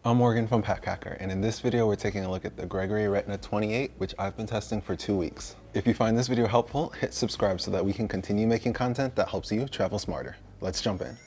I'm Morgan from Packhacker, and in this video we're taking a look at the Gregory Retna 28, which I've been testing for 2 weeks. If you find this video helpful, hit subscribe so that we can continue making content that helps you travel smarter. Let's jump in.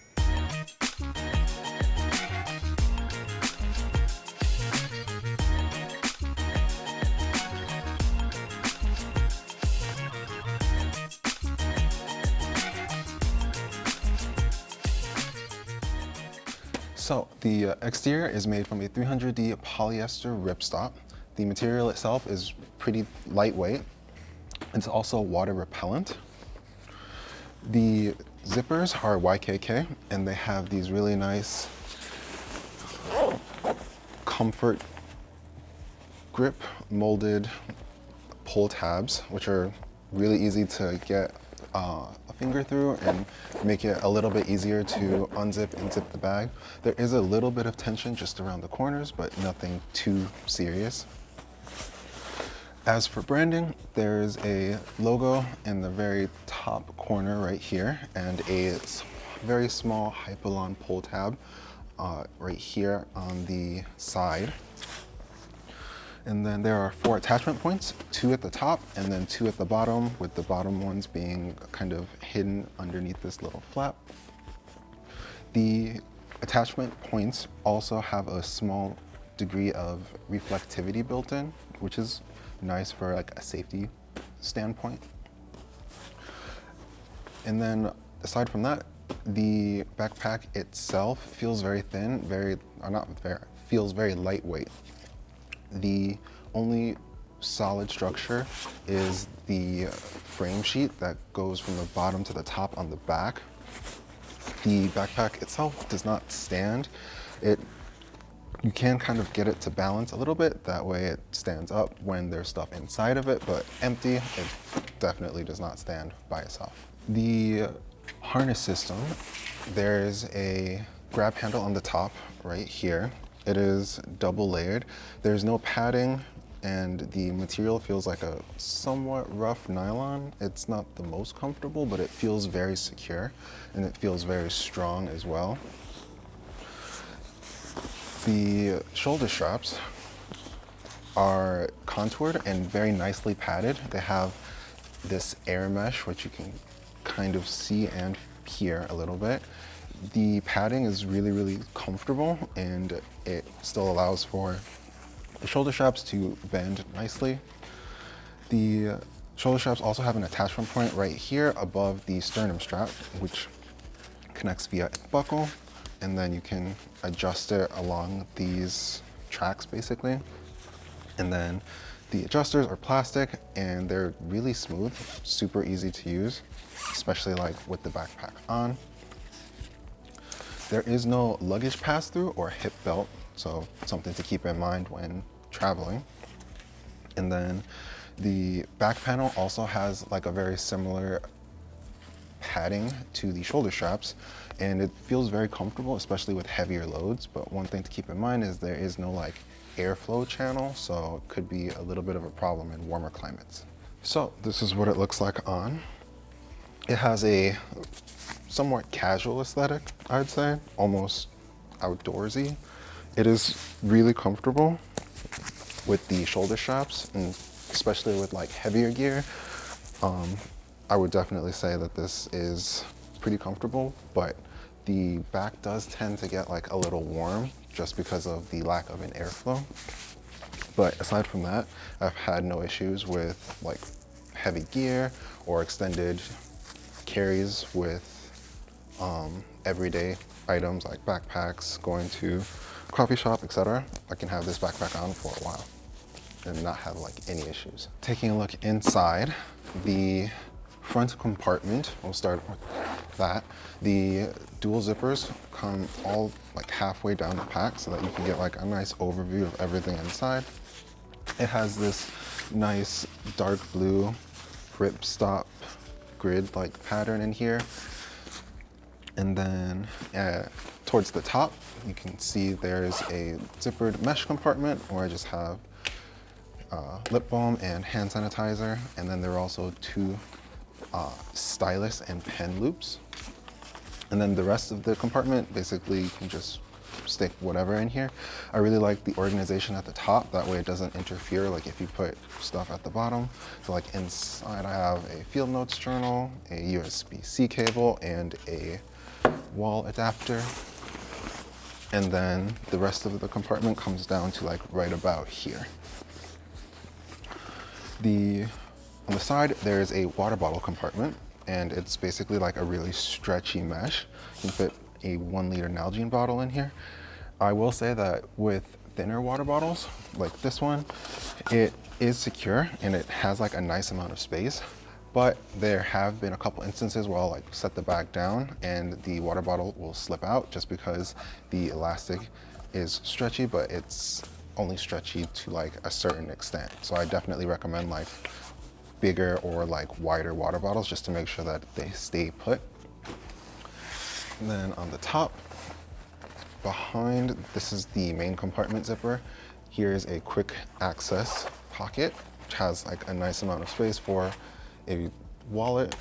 So the exterior is made from a 300D polyester ripstop. The material itself is pretty lightweight. It's also water repellent. The zippers are YKK and they have these really nice comfort grip molded pull tabs, which are really easy to get a finger through and make it a little bit easier to unzip and zip the bag. There is a little bit of tension just around the corners, but nothing too serious. As for branding, there's a logo in the very top corner right here and a very small Hypalon pull tab right here on the side. And then there are 4 attachment points, 2 at the top and then 2 at the bottom, with the bottom ones being kind of hidden underneath this little flap. The attachment points also have a small degree of reflectivity built in, which is nice for like a safety standpoint. And then aside from that, the backpack itself feels very thin, feels very lightweight. The only solid structure is the frame sheet that goes from the bottom to the top on the back. The backpack itself does not stand. You can kind of get it to balance a little bit, that way it stands up when there's stuff inside of it, but empty, it definitely does not stand by itself. The harness system, there's a grab handle on the top right here. It is double layered. There's no padding and the material feels like a somewhat rough nylon. It's not the most comfortable, but it feels very secure and it feels very strong as well. The shoulder straps are contoured and very nicely padded. They have this air mesh, which you can kind of see and hear a little bit. The padding is really, really comfortable and it still allows for the shoulder straps to bend nicely. The shoulder straps also have an attachment point right here above the sternum strap, which connects via a buckle, and then you can adjust it along these tracks basically. And then the adjusters are plastic and they're really smooth, super easy to use, especially like with the backpack on. There is no luggage pass-through or hip belt, so something to keep in mind when traveling. And then the back panel also has like a very similar padding to the shoulder straps, and it feels very comfortable, especially with heavier loads. But one thing to keep in mind is there is no like airflow channel, so it could be a little bit of a problem in warmer climates. So this is what it looks like on. It has a somewhat casual aesthetic, I'd say, almost outdoorsy. It is really comfortable with the shoulder straps, and especially with like heavier gear. I would definitely say that this is pretty comfortable, but the back does tend to get like a little warm just because of the lack of an airflow. But aside from that, I've had no issues with like heavy gear or extended carries with everyday items like backpacks, going to coffee shop, etc. I can have this backpack on for a while and not have like any issues. Taking a look inside, the front compartment, we'll start with that. The dual zippers come all like halfway down the pack so that you can get like a nice overview of everything inside. It has this nice dark blue ripstop grid like pattern in here. And then towards the top, you can see there's a zippered mesh compartment where I just have lip balm and hand sanitizer. And then there are also 2 stylus and pen loops. And then the rest of the compartment, basically you can just stick whatever in here. I really like the organization at the top. That way it doesn't interfere like if you put stuff at the bottom. So like inside I have a field notes journal, a USB-C cable, and a wall adapter. And then the rest of the compartment comes down to like right about here. On the side, there's a water bottle compartment, and it's basically like a really stretchy mesh. You can fit a 1 liter Nalgene bottle in here. I will say that with thinner water bottles, like this one, it is secure and it has like a nice amount of space. But there have been a couple instances where I'll like set the bag down and the water bottle will slip out just because the elastic is stretchy, but it's only stretchy to like a certain extent. So I definitely recommend like bigger or like wider water bottles just to make sure that they stay put. And then on the top, behind, this is the main compartment zipper. Here's a quick access pocket, which has like a nice amount of space for a wallet,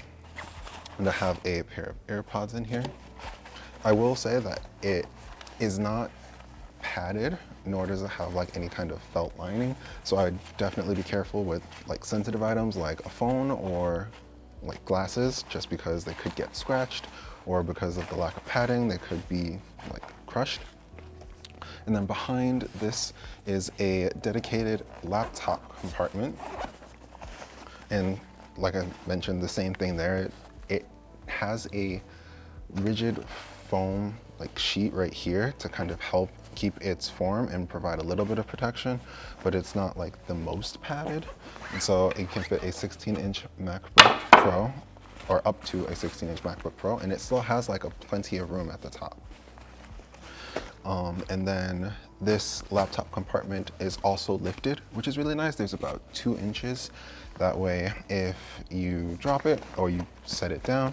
and I have a pair of AirPods in here. I will say that it is not padded, nor does it have like any kind of felt lining. So I'd definitely be careful with like sensitive items like a phone or like glasses, just because they could get scratched, or because of the lack of padding, they could be like crushed. And then behind this is a dedicated laptop compartment. And like I mentioned, the same thing there. It has a rigid foam like sheet right here to kind of help keep its form and provide a little bit of protection, but it's not like the most padded. And so it can fit a 16-inch MacBook Pro, or up to a 16-inch MacBook Pro, and it still has like plenty of room at the top. And then this laptop compartment is also lifted, which is really nice. There's about 2 inches. That way, if you drop it or you set it down,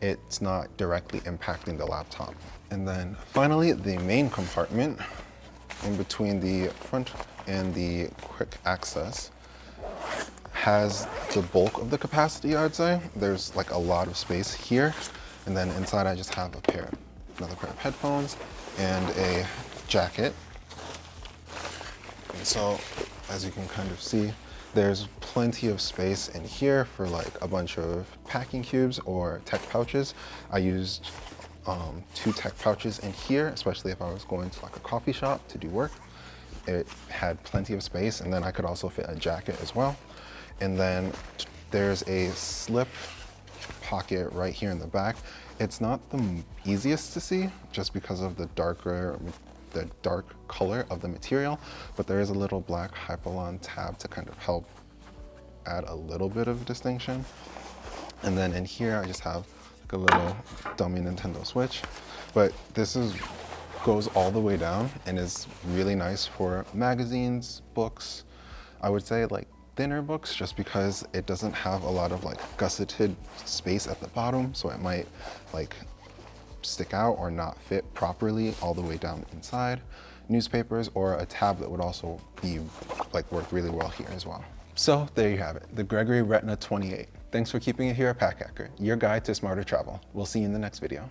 it's not directly impacting the laptop. And then finally, the main compartment in between the front and the quick access has the bulk of the capacity, I'd say. There's like a lot of space here. And then inside I just have another pair of headphones and a jacket. And so, as you can kind of see, there's plenty of space in here for like a bunch of packing cubes or tech pouches. I used 2 tech pouches in here, especially if I was going to like a coffee shop to do work. It had plenty of space, and then I could also fit a jacket as well. And then there's a slip pocket right here in the back. It's not the easiest to see just because of the dark color of the material, but there is a little black Hypalon tab to kind of help add a little bit of distinction. And then in here I just have like a little dummy Nintendo Switch, but this goes all the way down and is really nice for magazines, books. I would say like thinner books, just because it doesn't have a lot of like gusseted space at the bottom, so it might like stick out or not fit properly all the way down inside. Newspapers or a tablet would also be like work really well here as well. So there you have it, the Gregory Retna 28. Thanks for keeping it here at Pack Hacker, your guide to smarter travel. We'll see you in the next video.